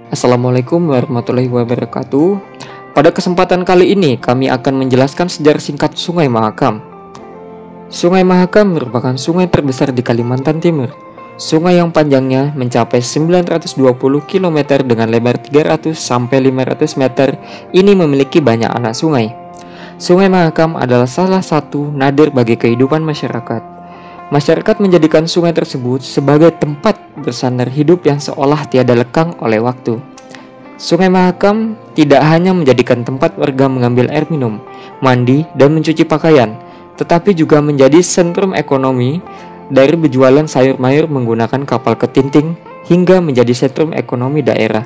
Assalamualaikum warahmatullahi wabarakatuh. Pada kesempatan kali ini kami akan menjelaskan sejarah singkat Sungai Mahakam. Sungai Mahakam merupakan sungai terbesar di Kalimantan Timur. Sungai yang panjangnya mencapai 920 km dengan lebar 300 sampai 500 meter ini memiliki banyak anak sungai. Sungai Mahakam adalah salah satu nadir bagi kehidupan masyarakat. Masyarakat menjadikan sungai tersebut sebagai tempat bersandar hidup yang seolah tiada lekang oleh waktu. Sungai Mahakam tidak hanya menjadikan tempat warga mengambil air minum, mandi, dan mencuci pakaian, tetapi juga menjadi sentrum ekonomi dari berjualan sayur mayur menggunakan kapal ketinting hingga menjadi sentrum ekonomi daerah.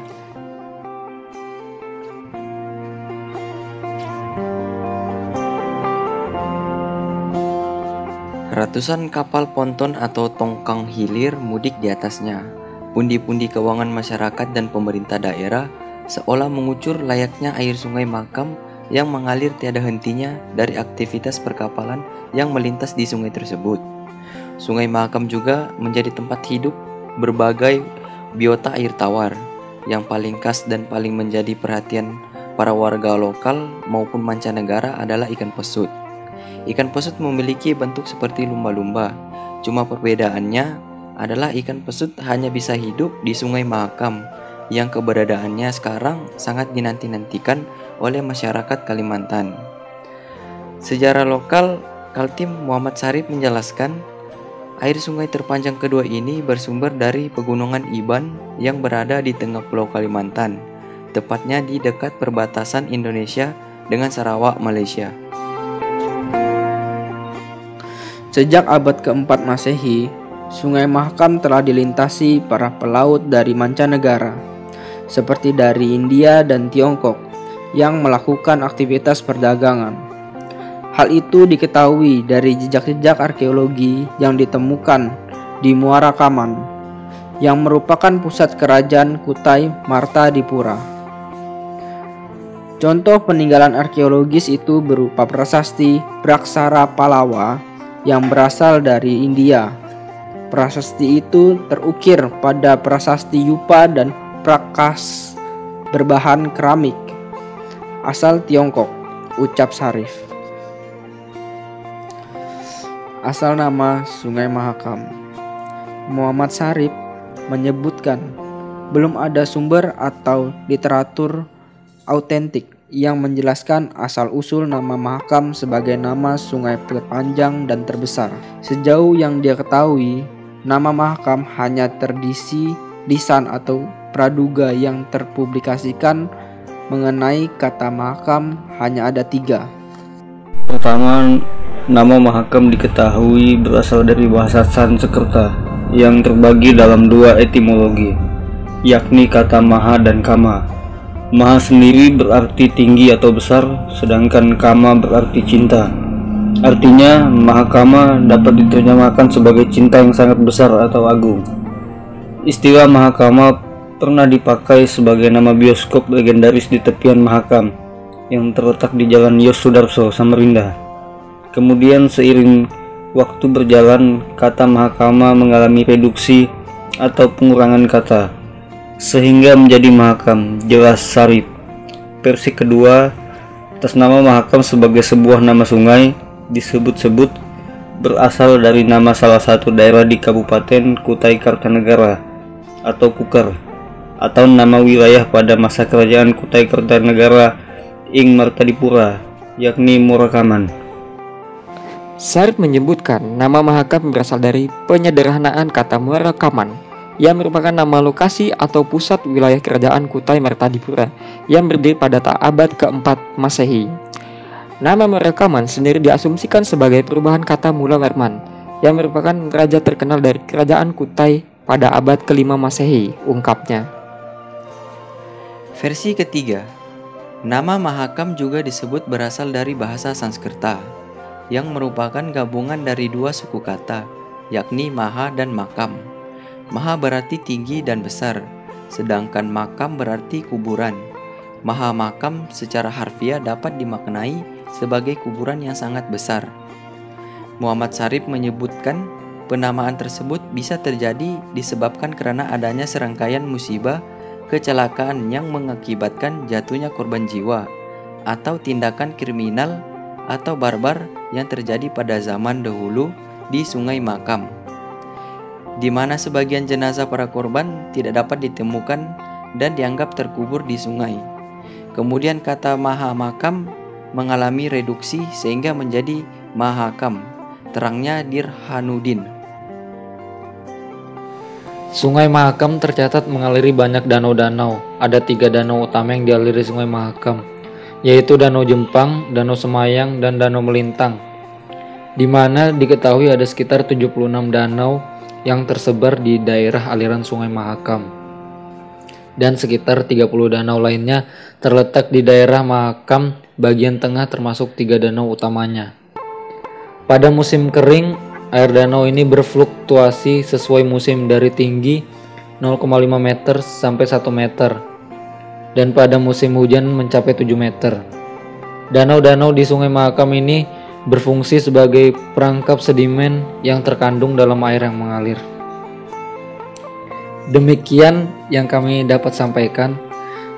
Ratusan kapal ponton atau tongkang hilir mudik di atasnya. Pundi-pundi keuangan masyarakat dan pemerintah daerah seolah mengucur layaknya air Sungai Mahakam yang mengalir tiada hentinya dari aktivitas perkapalan yang melintas di sungai tersebut. Sungai Mahakam juga menjadi tempat hidup berbagai biota air tawar. Yang paling khas dan paling menjadi perhatian para warga lokal maupun mancanegara adalah ikan pesut. Ikan pesut memiliki bentuk seperti lumba-lumba, cuma perbedaannya adalah ikan pesut hanya bisa hidup di Sungai Mahakam yang keberadaannya sekarang sangat dinanti-nantikan oleh masyarakat Kalimantan. Sejarah lokal, Kaltim Muhammad Syarif menjelaskan, air sungai terpanjang kedua ini bersumber dari Pegunungan Iban yang berada di tengah Pulau Kalimantan, tepatnya di dekat perbatasan Indonesia dengan Sarawak, Malaysia. Sejak abad keempat Masehi, Sungai Mahakam telah dilintasi para pelaut dari mancanegara, seperti dari India dan Tiongkok, yang melakukan aktivitas perdagangan. Hal itu diketahui dari jejak-jejak arkeologi yang ditemukan di Muara Kaman, yang merupakan pusat kerajaan Kutai Martadipura. Contoh peninggalan arkeologis itu berupa prasasti Praksara Palawa yang berasal dari India. Prasasti itu terukir pada prasasti Yupa dan prakas berbahan keramik asal Tiongkok, ucap Syarif. Asal nama Sungai Mahakam. Muhammad Syarif menyebutkan belum ada sumber atau literatur autentik yang menjelaskan asal-usul nama Mahakam sebagai nama sungai terpanjang dan terbesar. Sejauh yang dia ketahui, nama Mahakam hanya tradisi lisan atau praduga yang terpublikasikan mengenai kata Mahakam hanya ada 3. Pertama, nama Mahakam diketahui berasal dari bahasa Sanskerta yang terbagi dalam 2 etimologi, yakni kata Maha dan Kama. Maha sendiri berarti tinggi atau besar, sedangkan Kama berarti cinta. Artinya, Mahakama dapat diterjemahkan sebagai cinta yang sangat besar atau agung. Istilah Mahakama pernah dipakai sebagai nama bioskop legendaris di tepian Mahakam yang terletak di Jalan Yos Sudarso, Samarinda. Kemudian seiring waktu berjalan, kata Mahakama mengalami reduksi atau pengurangan kata, sehingga menjadi Mahakam, jelas Syarif. Versi kedua, atas nama Mahakam sebagai sebuah nama sungai, disebut-sebut berasal dari nama salah satu daerah di Kabupaten Kutai Kartanegara atau Kukar, atau nama wilayah pada masa kerajaan Kutai Kartanegara ing Martadipura, yakni Murakaman. Syarif menyebutkan nama Mahakam berasal dari penyederhanaan kata Muara Kaman, yang merupakan nama lokasi atau pusat wilayah kerajaan Kutai Martadipura yang berdiri pada abad keempat Masehi. Nama Muara Kaman sendiri diasumsikan sebagai perubahan kata Mula Warman yang merupakan raja terkenal dari kerajaan Kutai pada abad kelima Masehi, ungkapnya. Versi ketiga, nama Mahakam juga disebut berasal dari bahasa Sanskerta yang merupakan gabungan dari 2 suku kata, yakni Maha dan Makam. Maha berarti tinggi dan besar, sedangkan Makam berarti kuburan. Maha Makam secara harfiah dapat dimaknai sebagai kuburan yang sangat besar. Muhammad Syarif menyebutkan penamaan tersebut bisa terjadi disebabkan karena adanya serangkaian musibah kecelakaan yang mengakibatkan jatuhnya korban jiwa, atau tindakan kriminal atau barbar yang terjadi pada zaman dahulu di Sungai Mahakam, di mana sebagian jenazah para korban tidak dapat ditemukan dan dianggap terkubur di sungai. Kemudian kata Mahakam mengalami reduksi sehingga menjadi Mahakam, terangnya Dirhanuddin. Sungai Mahakam tercatat mengaliri banyak danau-danau. Ada 3 danau utama yang dialiri Sungai Mahakam, yaitu Danau Jempang, Danau Semayang, dan Danau Melintang, di mana diketahui ada sekitar 76 danau yang tersebar di daerah aliran Sungai Mahakam, dan sekitar 30 danau lainnya terletak di daerah Mahakam bagian tengah, termasuk 3 danau utamanya. Pada musim kering, air danau ini berfluktuasi sesuai musim dari tinggi 0,5 meter sampai 1 meter, dan pada musim hujan mencapai 7 meter. Danau-danau di Sungai Mahakam ini berfungsi sebagai perangkap sedimen yang terkandung dalam air yang mengalir. Demikian yang kami dapat sampaikan.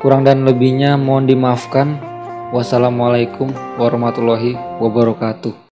Kurang dan lebihnya mohon dimaafkan. Wassalamualaikum warahmatullahi wabarakatuh.